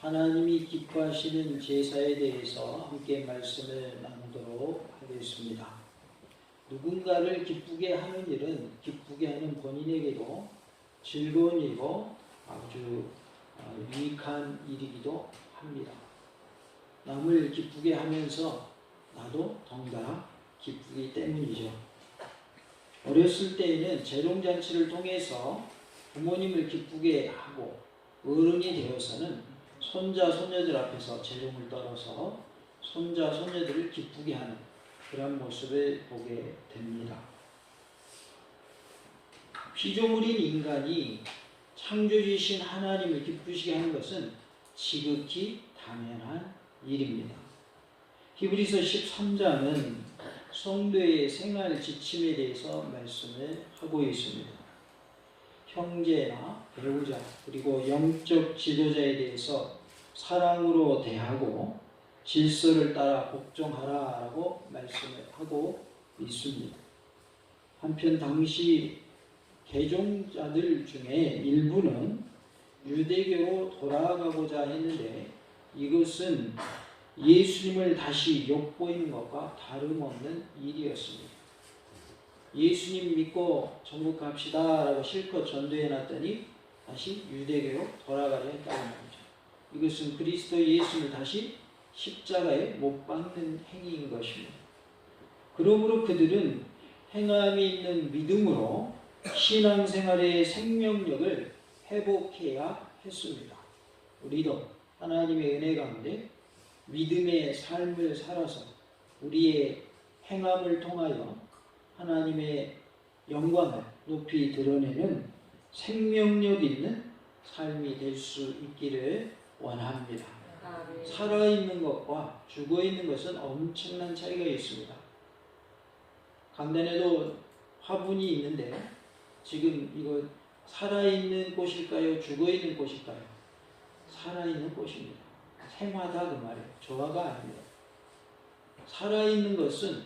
하나님이 기뻐하시는 제사에 대해서 함께 말씀을 나누도록 하겠습니다. 누군가를 기쁘게 하는 일은 기쁘게 하는 본인에게도 즐거운 일이고 아주 유익한 일이기도 합니다. 남을 기쁘게 하면서 나도 덩달아 기쁘기 때문이죠. 어렸을 때에는 재롱잔치를 통해서 부모님을 기쁘게 하고 어른이 되어서는 손자, 손녀들 앞에서 재롱을 떨어서 손자, 손녀들을 기쁘게 하는 그런 모습을 보게 됩니다. 피조물인 인간이 창조주이신 하나님을 기쁘시게 하는 것은 지극히 당연한 일입니다. 히브리서 13장은 성도의 생활 지침에 대해서 말씀을 하고 있습니다. 형제나 배우자 그리고 영적 지도자에 대해서 사랑으로 대하고 질서를 따라 복종하라라고 말씀을 하고 있습니다. 한편 당시 개종자들 중에 일부는 유대교로 돌아가고자 했는데 이것은 예수님을 다시 욕보이는 것과 다름없는 일이었습니다. 예수님 믿고 천국 갑시다 라고 실컷 전도해놨더니 다시 유대교로 돌아가려 했다는 말이죠. 이것은 그리스도 예수를 다시 십자가에 못 박는 행위인 것입니다. 그러므로 그들은 행함이 있는 믿음으로 신앙생활의 생명력을 회복해야 했습니다. 우리도 하나님의 은혜 가운데 믿음의 삶을 살아서 우리의 행함을 통하여 하나님의 영광을 높이 드러내는 생명력 있는 삶이 될 수 있기를 원합니다. 살아있는 것과 죽어있는 것은 엄청난 차이가 있습니다. 강단에도 화분이 있는데 지금 이거 살아있는 꽃일까요? 죽어있는 꽃일까요? 살아있는 꽃입니다. 생화다 그 말이에요. 조화가 아닙니다. 살아있는 것은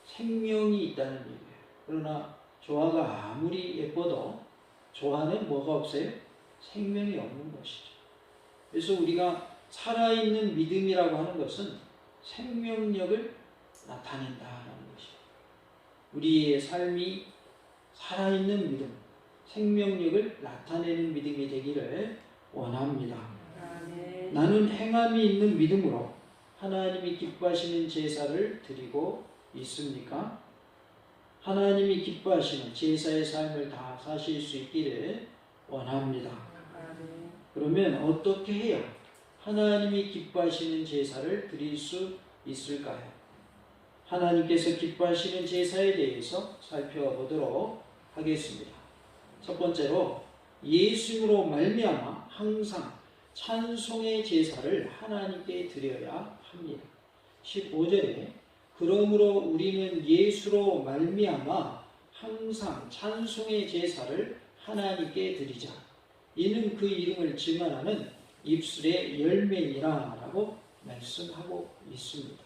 생명이 있다는 얘기예요. 그러나 조화가 아무리 예뻐도 조화는 뭐가 없어요? 생명이 없는 것이죠. 그래서 우리가 살아있는 믿음이라고 하는 것은 생명력을 나타낸다라는 것이죠. 우리의 삶이 살아있는 믿음, 생명력을 나타내는 믿음이 되기를 원합니다. 나는 행함이 있는 믿음으로 하나님이 기뻐하시는 제사를 드리고 있습니까? 하나님이 기뻐하시는 제사의 삶을 다 사실 수 있기를 원합니다. 그러면 어떻게 해야 하나님이 기뻐하시는 제사를 드릴 수 있을까요? 하나님께서 기뻐하시는 제사에 대해서 살펴보도록 하겠습니다. 첫 번째로 예수로 말미암아 항상 찬송의 제사를 하나님께 드려야 합니다. 15절에 그러므로 우리는 예수로 말미암아 항상 찬송의 제사를 하나님께 드리자. 이는 그 이름을 증언하는 입술의 열매니라 라고 말씀하고 있습니다.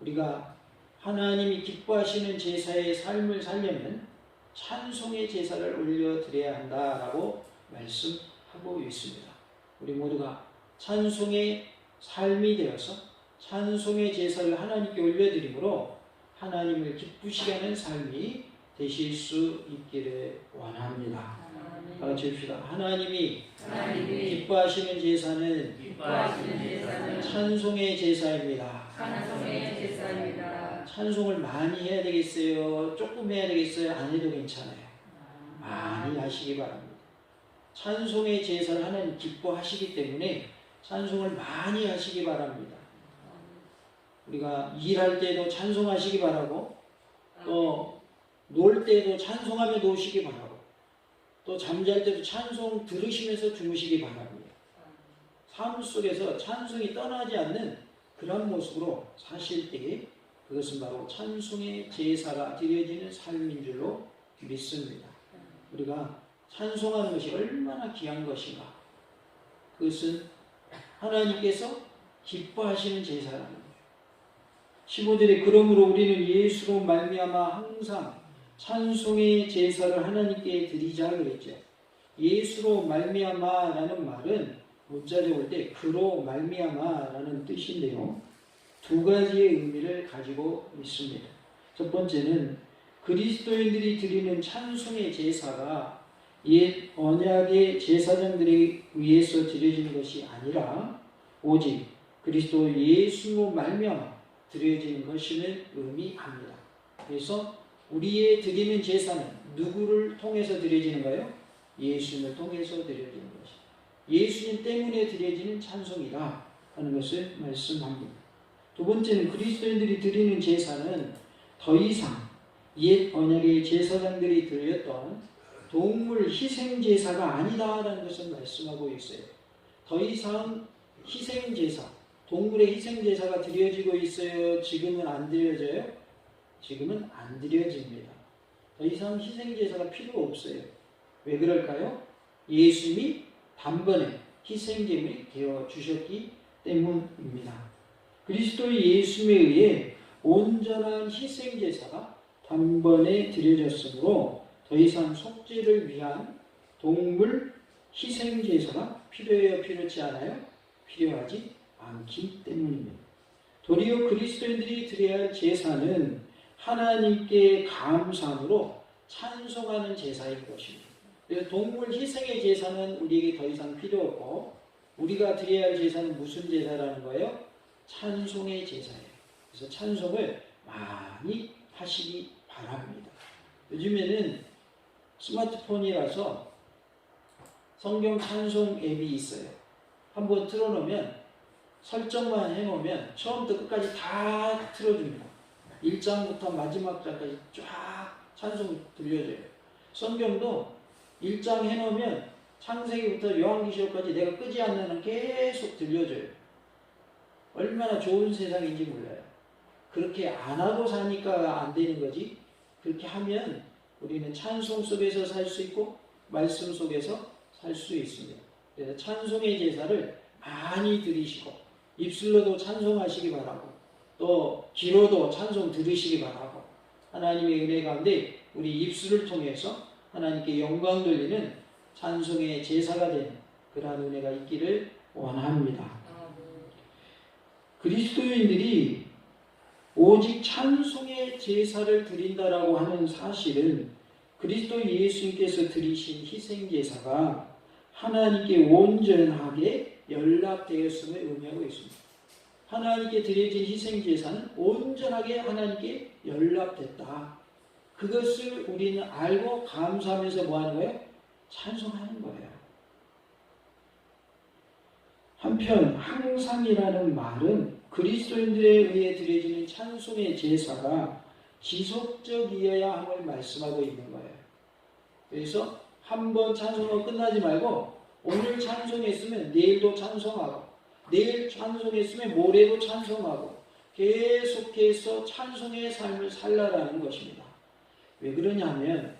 우리가 하나님이 기뻐하시는 제사의 삶을 살려면 찬송의 제사를 올려드려야 한다라고 말씀하고 있습니다. 우리 모두가 찬송의 삶이 되어서 찬송의 제사를 하나님께 올려드림으로 하나님을 기쁘시게 하는 삶이 되실 수 있기를 원합니다. 같이 합시다. 하나님이 기뻐하시는 제사는 찬송의 제사입니다. 찬송을 많이 해야 되겠어요? 조금 해야 되겠어요? 안 해도 괜찮아요. 많이 하시기 바랍니다. 찬송의 제사를 하나님 기뻐하시기 때문에 찬송을 많이 하시기 바랍니다. 우리가 일할 때도 찬송하시기 바라고, 또 놀 때도 찬송하며 노시기 바라고, 또 잠잘 때도 찬송 들으시면서 주무시기 바랍니다. 삶 속에서 찬송이 떠나지 않는 그런 모습으로 사실 때 그것은 바로 찬송의 제사가 드려지는 삶인 줄로 믿습니다. 우리가 찬송하는 것이 얼마나 귀한 것인가. 그것은 하나님께서 기뻐하시는 제사라는 거예요. 15절에 그러므로 우리는 예수로 말미암아 항상 찬송의 제사를 하나님께 드리자 그랬죠. 예수로 말미암아라는 말은 문자적으로 때 그로 말미암아라는 뜻인데요. 두 가지의 의미를 가지고 있습니다. 첫 번째는 그리스도인들이 드리는 찬송의 제사가 옛 언약의 제사장들에 의해서 드려지는 것이 아니라 오직 그리스도 예수로 말미암아 드려지는 것임을 의미합니다. 그래서 우리의 드리는 제사는 누구를 통해서 드려지는가요? 예수님을 통해서 드려지는 것입니다. 예수님 때문에 드려지는 찬송이다 하는 것을 말씀합니다. 두 번째는 그리스도인들이 드리는 제사는 더 이상 옛 언약의 제사장들이 드렸던 동물 희생제사가 아니다라는 것을 말씀하고 있어요. 더 이상 희생제사, 동물의 희생제사가 드려지고 있어요? 지금은 안 드려져요? 지금은 안 드려집니다. 더 이상 희생제사가 필요 없어요. 왜 그럴까요? 예수님이 단번에 희생제물이 되어주셨기 때문입니다. 그리스도의 예수님에 의해 온전한 희생제사가 단번에 드려졌으므로 더 이상 속죄를 위한 동물 희생제사가 필요해요? 필요치 않아요? 필요하지 않기 때문입니다. 도리어 그리스도인들이 드려야 할 제사는 하나님께 감사함으로 찬송하는 제사인 것입니다. 그래서 동물 희생의 제사는 우리에게 더 이상 필요 없고 우리가 드려야 할 제사는 무슨 제사라는 거예요? 찬송의 제사예요. 그래서 찬송을 많이 하시기 바랍니다. 요즘에는 스마트폰이라서 성경 찬송 앱이 있어요. 한번 틀어놓으면 설정만 해놓으면 처음부터 끝까지 다 틀어줍니다. 1장부터 마지막 장까지 쫙 찬송 들려줘요. 성경도 1장 해놓으면 창세기부터 요한계시록까지 내가 끄지 않는 한 계속 들려줘요. 얼마나 좋은 세상인지 몰라요. 그렇게 안 하고 사니까 안 되는 거지. 그렇게 하면 우리는 찬송 속에서 살 수 있고 말씀 속에서 살 수 있습니다. 그래서 찬송의 제사를 많이 드리시고 입술로도 찬송하시기 바라고 또 귀로도 찬송 들으시기 바라고 하나님의 은혜 가운데 우리 입술을 통해서 하나님께 영광 돌리는 찬송의 제사가 되는 그러한 은혜가 있기를 원합니다. 그리스도인들이 오직 찬송의 제사를 드린다라고 하는 사실은 그리스도 예수님께서 드리신 희생제사가 하나님께 온전하게 연락되었음을 의미하고 있습니다. 하나님께 드려진 희생제사는 온전하게 하나님께 연락됐다. 그것을 우리는 알고 감사하면서 뭐 하는 거예요? 찬송하는 거예요. 한편 항상이라는 말은 그리스도인들에 의해 드려지는 찬송의 제사가 지속적이어야 함을 말씀하고 있는 거예요. 그래서 한번 찬송하고 끝나지 말고 오늘 찬송했으면 내일도 찬송하고 내일 찬송했으면 모레도 찬송하고 계속해서 찬송의 삶을 살라라는 것입니다. 왜 그러냐면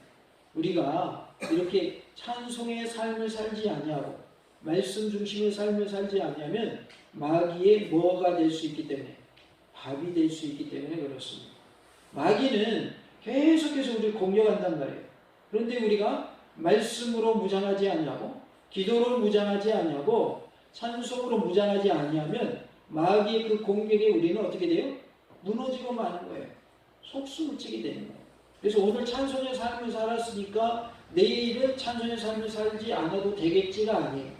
우리가 이렇게 찬송의 삶을 살지 아니하고 말씀 중심의 삶을 살지 않으면 마귀의 뭐가 될 수 있기 때문에 밥이 될 수 있기 때문에 그렇습니다. 마귀는 계속해서 우리를 공격한단 말이에요. 그런데 우리가 말씀으로 무장하지 않냐고 기도로 무장하지 않냐고 찬송으로 무장하지 않냐면 마귀의 그 공격에 우리는 어떻게 돼요? 무너지고 마는 거예요. 속수무책이 되는 거예요. 그래서 오늘 찬송의 삶을 살았으니까 내일은 찬송의 삶을 살지 않아도 되겠지가 아니에요.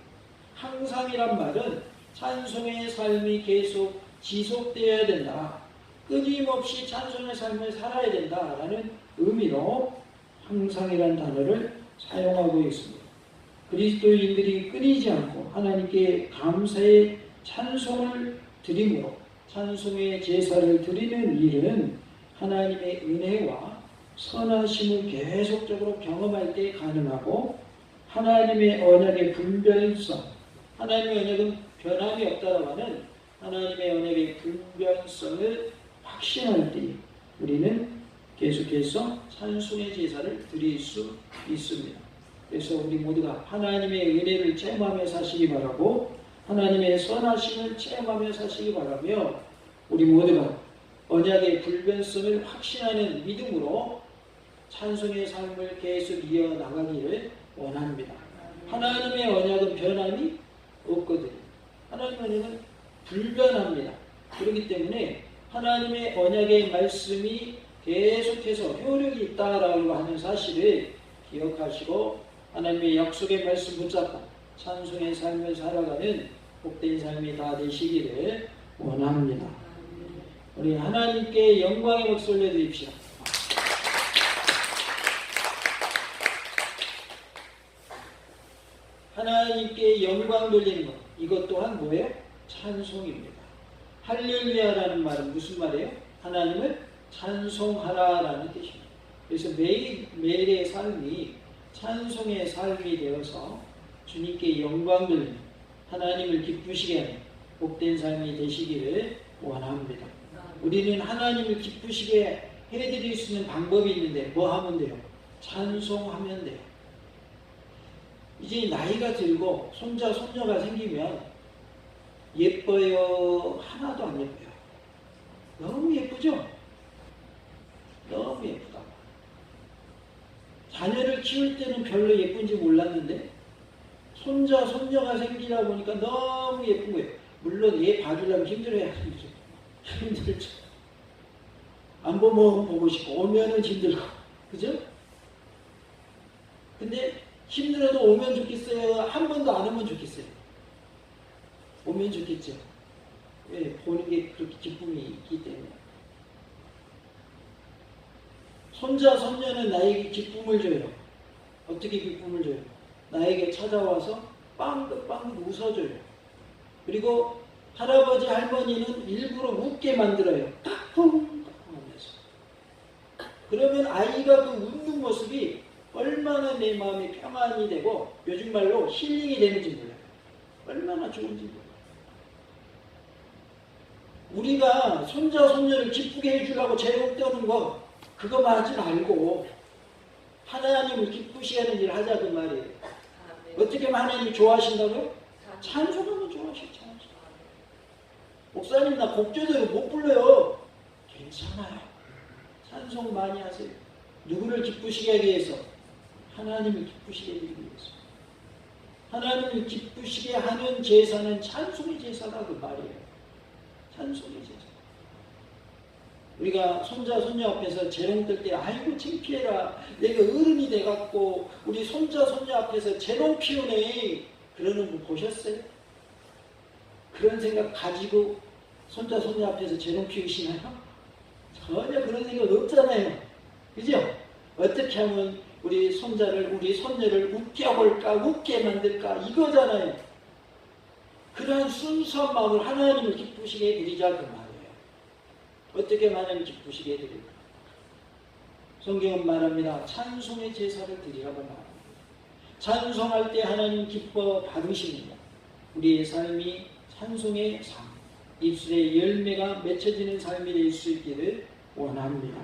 항상이란 말은 찬송의 삶이 계속 지속되어야 된다. 끊임없이 찬송의 삶을 살아야 된다라는 의미로 항상이라는 단어를 사용하고 있습니다. 그리스도인들이 끊이지 않고 하나님께 감사의 찬송을 드림으로 찬송의 제사를 드리는 일은 하나님의 은혜와 선하심을 계속적으로 경험할 때 가능하고 하나님의 언약의 분별성, 하나님의 언약은 변함이 없다고 하는 하나님의 언약의 분별성을 확신할 때 우리는 계속해서 찬송의 제사를 드릴 수 있습니다. 그래서 우리 모두가 하나님의 은혜를 체험하며 사시기 바라고 하나님의 선하심을 체험하며 사시기 바라며 우리 모두가 언약의 불변성을 확신하는 믿음으로 찬송의 삶을 계속 이어나가기를 원합니다. 하나님의 언약은 변함이 없거든요. 하나님 은혜는 불변합니다. 그렇기 때문에 하나님의 언약의 말씀이 계속해서 효력이 있다라고 하는 사실을 기억하시고 하나님의 약속의 말씀 붙잡고 찬송의 삶을 살아가는 복된 삶이 다 되시기를 원합니다. 우리 하나님께 영광의 박수 올려드립시다. 하나님께 영광 돌리는 것, 이것 또한 뭐예요? 찬송입니다. 할렐루야라는 말은 무슨 말이에요? 하나님을 찬송하라라는 뜻입니다. 그래서 매일의 삶이 찬송의 삶이 되어서 주님께 영광 돌리는, 하나님을 기쁘시게 하는 복된 삶이 되시기를 원합니다. 우리는 하나님을 기쁘시게 해드릴 수 있는 방법이 있는데 뭐 하면 돼요? 찬송하면 돼요. 이제 나이가 들고 손자, 손녀가 생기면 예뻐요? 하나도 안 예뻐요. 너무 예쁘죠? 너무 예쁘다. 자녀를 키울 때는 별로 예쁜지 몰랐는데 손자, 손녀가 생기다 보니까 너무 예쁜 거예요. 물론 얘 봐주려면 힘들어야 하죠. 힘들죠. 안 보면 보고 싶고 오면은 힘들고, 그죠? 근데 힘들어도 오면 좋겠어요? 한 번도 안 오면 좋겠어요? 오면 좋겠죠. 왜? 보는 게 그렇게 기쁨이 있기 때문에. 손자, 손녀는 나에게 기쁨을 줘요. 어떻게 기쁨을 줘요? 나에게 찾아와서 빵긋빵긋 웃어줘요. 그리고 할아버지, 할머니는 일부러 웃게 만들어요. 까꿍 하면서. 그러면 아이가 그 웃는 모습이 얼마나 내 마음이 평안이 되고 요즘 말로 힐링이 되는지 몰라요. 얼마나 좋은지 몰라요. 우리가 손자, 손녀를 기쁘게 해주려고 재롱 떠는 거 그거 하지 말고 하나님을 기쁘시게 하는 일을 하자 그 말이에요. 어떻게 하면 하나님이 좋아하신다고요? 찬송하면 좋아하시죠. 목사님 나 곡조대로 못 불러요. 괜찮아요. 찬송 많이 하세요. 누구를 기쁘시게 하기 위해서? 하나님을 기쁘시게 하기 위해서. 하나님을 기쁘시게 하는 제사는 찬송의 제사다 그 말이에요. 찬송의 제사. 우리가 손자, 손녀 앞에서 재롱 뜰 때 아이고 창피해라. 내가 어른이 돼갖고 우리 손자, 손녀 앞에서 재롱 피우네. 그러는 분 보셨어요? 그런 생각 가지고 손자, 손녀 앞에서 재롱 피우시나요? 전혀 그런 생각 없잖아요. 그죠? 어떻게 하면 우리 손자를, 우리 손녀를 웃겨볼까, 웃게 만들까 이거잖아요. 그러한 순수한 마음을 하나님을 기쁘시게 해드리자 그 말이에요. 어떻게 하나님을 기쁘시게 해드릴까? 성경은 말합니다. 찬송의 제사를 드리라고 말합니다. 찬송할 때 하나님 기뻐 받으십니다. 우리의 삶이 찬송의 삶, 입술의 열매가 맺혀지는 삶이 될 수 있기를 원합니다.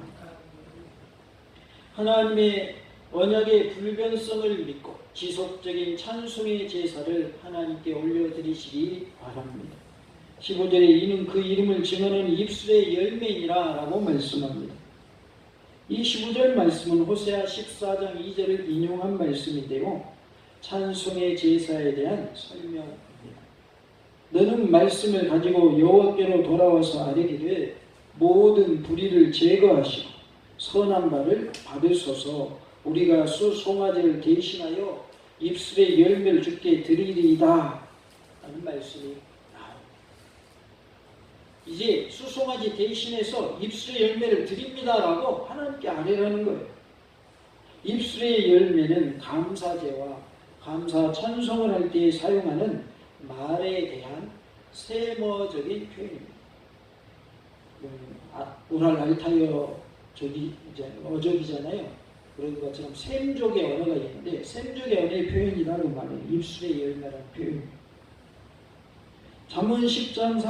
하나님의 언약의 불변성을 믿고 지속적인 찬송의 제사를 하나님께 올려드리시기 바랍니다. 15절에 이는 그 이름을 증언하는 입술의 열매이니라 라고 말씀합니다. 이 15절 말씀은 호세아 14장 2절을 인용한 말씀인데요. 찬송의 제사에 대한 설명입니다. 너는 말씀을 가지고 여호와께로 돌아와서 아뢰기를 모든 불의를 제거하시고 선한 바를 받으소서. 우리가 수송아지를 대신하여 입술의 열매를 주께 드리리이다 라는 말씀이 나옵니다. 이제 수송아지 대신해서 입술의 열매를 드립니다라고 하나님께 아뢰라는 거예요. 입술의 열매는 감사제와 감사 찬송을 할 때 사용하는 말에 대한 세머적인 표현입니다. 오랄 알타이어 어족이잖아요. 그런 것처럼 셈족의 언어가 있는데 셈족의 언어의 표현이라고 말해요. 입술의 열매라는 표현. 잠언 10장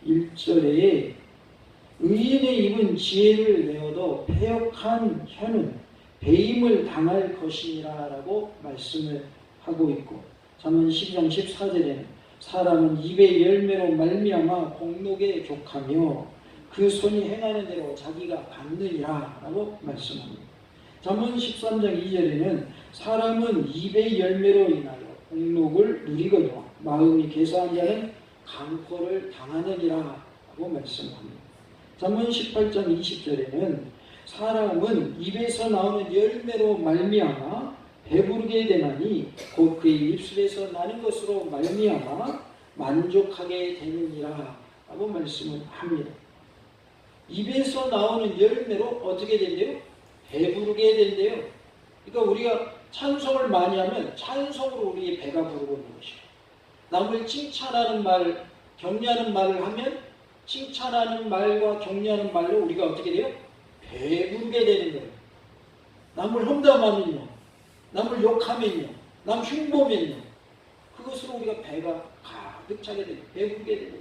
31절에 의인의 입은 지혜를 내어도 패역한 혀는 배임을 당할 것이니라 라고 말씀을 하고 있고, 잠언 12장 14절에는 사람은 입의 열매로 말미암아 공록에 족하며 그 손이 행하는 대로 자기가 받느니라 라고 말씀합니다. 잠언 13장 2절에는 사람은 입의 열매로 인하여 공록을 누리거니와 마음이 개사한 자는 강포를 당하느니라 하고 말씀합니다. 잠언 18장 20절에는 사람은 입에서 나오는 열매로 말미암아 배부르게 되나니 곧 그의 입술에서 나는 것으로 말미암아 만족하게 되느니라 하고 말씀을 합니다. 입에서 나오는 열매로 어떻게 된대요? 배부르게 된대요. 그러니까 우리가 찬송을 많이 하면 찬송으로 우리의 배가 부르고 있는 것이고, 남을 칭찬하는 말, 격려하는 말을 하면 칭찬하는 말과 격려하는 말로 우리가 어떻게 돼요? 배부르게 되는 거예요. 남을 험담하면요, 남을 욕하면요, 남 흉보면요, 그것으로 우리가 배가 가득 차게 돼요. 배부르게 돼요.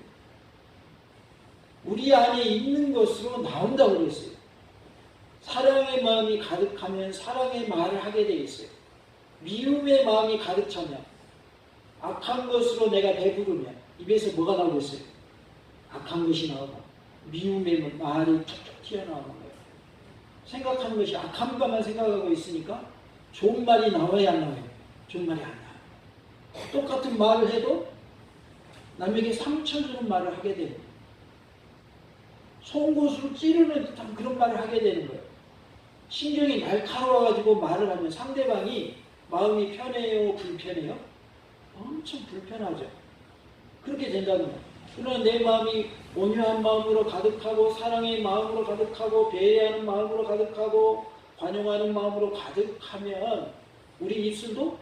우리 안에 있는 것으로 나온다고 그랬어요. 사랑의 마음이 가득하면 사랑의 말을 하게 되어 있어요. 미움의 마음이 가득 차면, 악한 것으로 내가 배부르면 입에서 뭐가 나오겠어요? 악한 것이 나오고 미움의 말이 툭툭 튀어나오는 거예요. 생각하는 것이 악한 것만 생각하고 있으니까 좋은 말이 나와야 안 나와요? 좋은 말이 안 나와요. 똑같은 말을 해도 남에게 상처 주는 말을 하게 돼요. 송곳으로 찌르는 듯한 그런 말을 하게 되는 거예요. 신경이 날카로워가지고 말을 하면 상대방이 마음이 편해요, 불편해요? 엄청 불편하죠. 그렇게 된다는 거예요. 그러나 내 마음이 온유한 마음으로 가득하고 사랑의 마음으로 가득하고 배려하는 마음으로 가득하고 관용하는 마음으로 가득하면 우리 입술도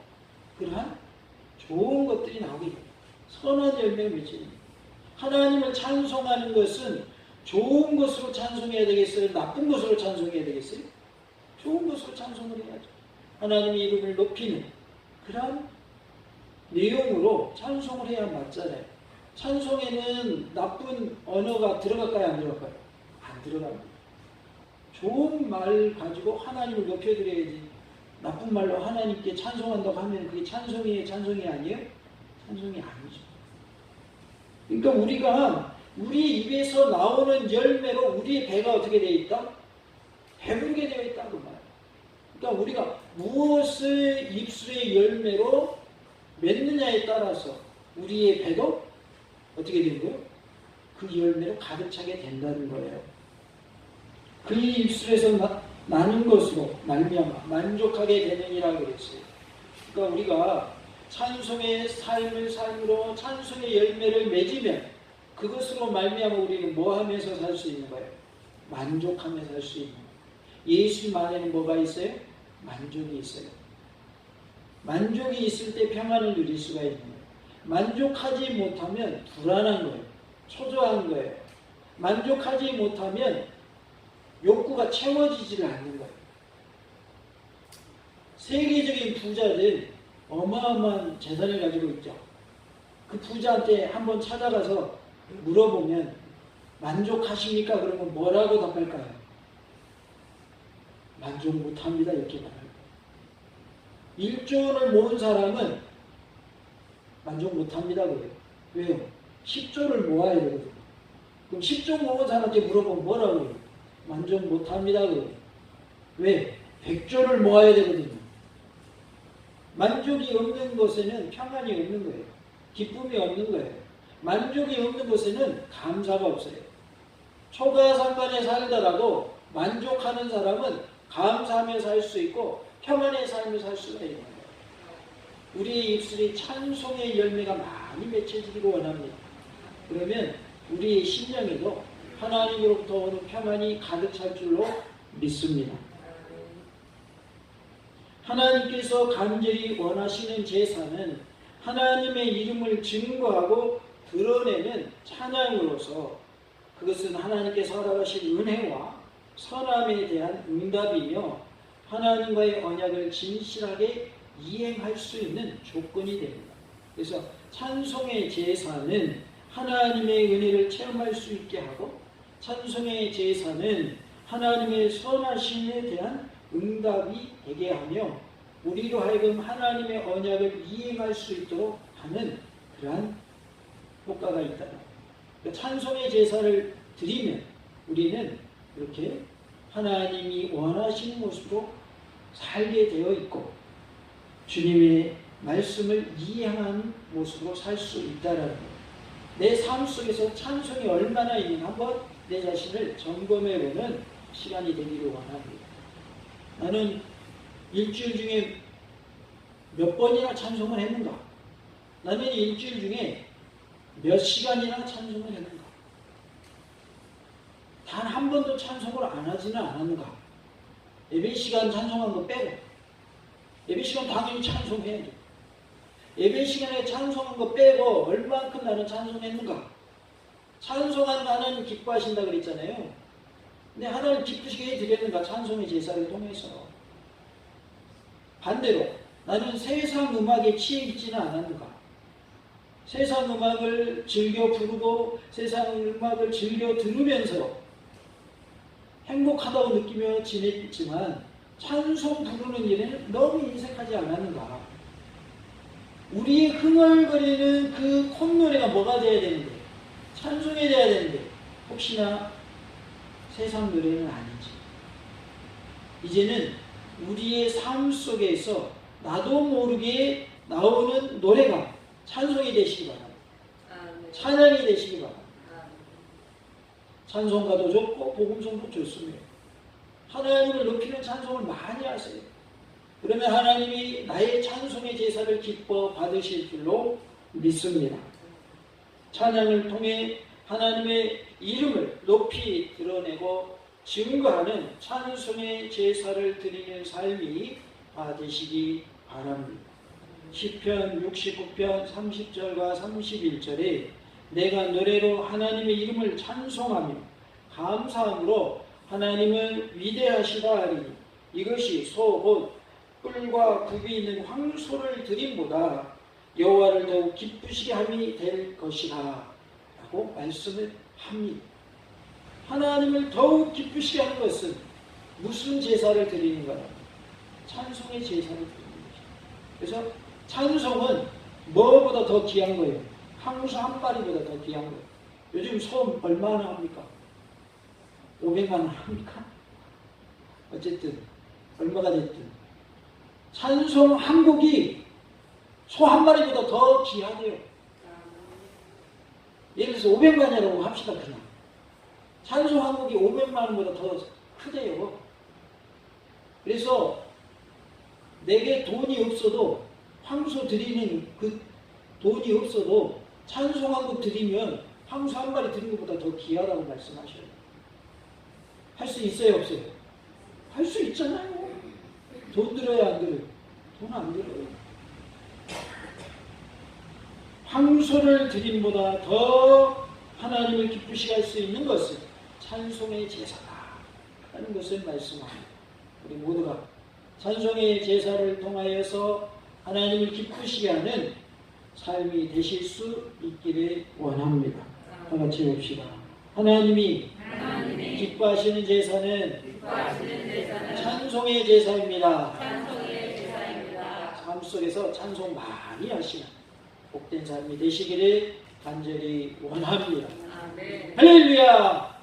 그러한 좋은 것들이 나오게 돼요. 선한 열매를 맺힙니다. 하나님을 찬송하는 것은 좋은 것으로 찬송해야 되겠어요? 나쁜 것으로 찬송해야 되겠어요? 좋은 것으로 찬송을 해야죠. 하나님의 이름을 높이는 그런 내용으로 찬송을 해야 맞잖아요. 찬송에는 나쁜 언어가 들어갈까요? 안 들어갈까요? 안 들어갑니다. 좋은 말 가지고 하나님을 높여드려야지. 나쁜 말로 하나님께 찬송한다고 하면 그게 찬송이 아니에요? 찬송이 아니죠. 그러니까 우리가 우리 입에서 나오는 열매로 우리의 배가 어떻게 되어 있다? 배부르게 되어 있다는 말이에요. 그러니까 우리가 무엇을 입술의 열매로 맺느냐에 따라서 우리의 배도 어떻게 되는 거예요? 그 열매로 가득 차게 된다는 거예요. 그의 입술에서 나는 것으로 말미암아 만족하게 되느니라 그랬어요. 그러니까 우리가 찬송의 삶으로 찬송의 열매를 맺으면 그것으로 말미암아 우리는 뭐 하면서 살 수 있는 거예요? 만족하면서 살 수 있는 거예요. 예수님 안에는 뭐가 있어요? 만족이 있어요. 만족이 있을 때 평안을 누릴 수가 있는 거예요. 만족하지 못하면 불안한 거예요. 초조한 거예요. 만족하지 못하면 욕구가 채워지질 않는 거예요. 세계적인 부자들 어마어마한 재산을 가지고 있죠. 그 부자한테 한번 찾아가서 물어보면 만족하십니까? 그러면 뭐라고 답할까요? 만족 못합니다. 이렇게 말합니다. 1조 원을 모은 사람은 만족 못합니다. 그래요. 왜요? 10조를 모아야 되거든요. 그럼 10조 모은 사람한테 물어보면 뭐라고 해요? 만족 못합니다. 그래요. 왜? 100조를 모아야 되거든요. 만족이 없는 곳에는 평안이 없는 거예요. 기쁨이 없는 거예요. 만족이 없는 곳에는 감사가 없어요. 초가상간에 살더라도 만족하는 사람은 감사하며 살 수 있고 평안의 삶을 살 수가 있는 거예요. 우리의 입술이 찬송의 열매가 많이 맺혀지기를 원합니다. 그러면 우리의 심령에도 하나님으로부터 오는 평안이 가득 찰 줄로 믿습니다. 하나님께서 간절히 원하시는 제사는 하나님의 이름을 증거하고 드러내는 찬양으로서 그것은 하나님께서 허락하신 은혜와 선함에 대한 응답이며 하나님과의 언약을 진실하게 이행할 수 있는 조건이 됩니다. 그래서 찬송의 제사는 하나님의 은혜를 체험할 수 있게 하고 찬송의 제사는 하나님의 선하심에 대한 응답이 되게 하며 우리로 하여금 하나님의 언약을 이행할 수 있도록 하는 그러한 효과가 있다. 그러니까 찬송의 제사를 드리면 우리는 이렇게 하나님이 원하시는 모습으로 살게 되어 있고 주님의 말씀을 이해하는 모습으로 살 수 있다라는 거예요. 내 삶 속에서 찬송이 얼마나 있는가 한번 내 자신을 점검해보는 시간이 되기를 원합니다. 나는 일주일 중에 몇 번이나 찬송을 했는가? 나는 일주일 중에 몇 시간이나 찬송을 했는가? 단 한 번도 찬송을 안 하지는 않았는가? 예배 시간 찬송한 거 빼고, 예배 시간 당연히 찬송해야 돼. 예배 시간에 찬송한 거 빼고 얼만큼 나는 찬송했는가? 찬송한 하나님 기뻐하신다 그랬잖아요. 근데 하나님 기쁘시게 해드렸는가? 찬송의 제사를 통해서. 반대로 나는 세상 음악에 취해 있지는 않았는가? 세상 음악을 즐겨 부르고 세상 음악을 즐겨 들으면서 행복하다고 느끼며 지냈지만 찬송 부르는 일에는 너무 인색하지 않았는가? 우리의 흥얼거리는 그 콧노래가 뭐가 돼야 되는데? 찬송이 돼야 되는데 혹시나 세상 노래는 아니지. 이제는 우리의 삶 속에서 나도 모르게 나오는 노래가 찬송이 되시기 바랍니다. 찬양이 되시기 바랍니다. 찬송가도 좋고 복음송도 좋습니다. 하나님을 높이는 찬송을 많이 하세요. 그러면 하나님이 나의 찬송의 제사를 기뻐 받으실 줄로 믿습니다. 찬양을 통해 하나님의 이름을 높이 드러내고 증거하는 찬송의 제사를 드리는 삶이 되시기 바랍니다. 시편 69편 30절과 31절에 내가 노래로 하나님의 이름을 찬송하며 감사함으로 하나님을 위대하시다 하리니 이것이 소 곧 뿔과 굽이 있는 황소를 드림보다 여호와를 더욱 기쁘시게 함이 될 것이다 라고 말씀을 합니다. 하나님을 더욱 기쁘시게 하는 것은 무슨 제사를 드리는가? 찬송의 제사를 드리는 것입니다. 그래서 찬송은 뭐보다 더 귀한 거예요? 황소 한 마리보다 더 귀한 거예요. 요즘 소 얼마나 합니까? 500만 원 합니까? 어쨌든 얼마가 됐든 찬송 한 곡이 소 한 마리보다 더 귀하대요. 예를 들어서 500만이라고 합시다. 그냥 찬송 한 곡이 500만 원보다 더 크대요. 그래서 내게 돈이 없어도 황소 드리는 그 돈이 없어도 찬송 한 곡 드리면 황소 한 마리 드리는 것보다 더 귀하다고 말씀하셔요. 할 수 있어요, 없어요? 할 수 있잖아요. 돈 들어요, 안 들어요? 돈 안 들어요. 황소를 드림보다 더 하나님을 기쁘시게 할 수 있는 것은 찬송의 제사다 하는 것을 말씀합니다. 우리 모두가 찬송의 제사를 통하여서 하나님을 기쁘시게 하는 삶이 되실 수 있기를 원합니다. 다 같이 봅시다. 하나님이 기뻐하시는 제사는 찬송의 제사입니다. 삶 속에서 찬송 많이 하시는 복된 삶이 되시기를 간절히 원합니다. 할렐루야!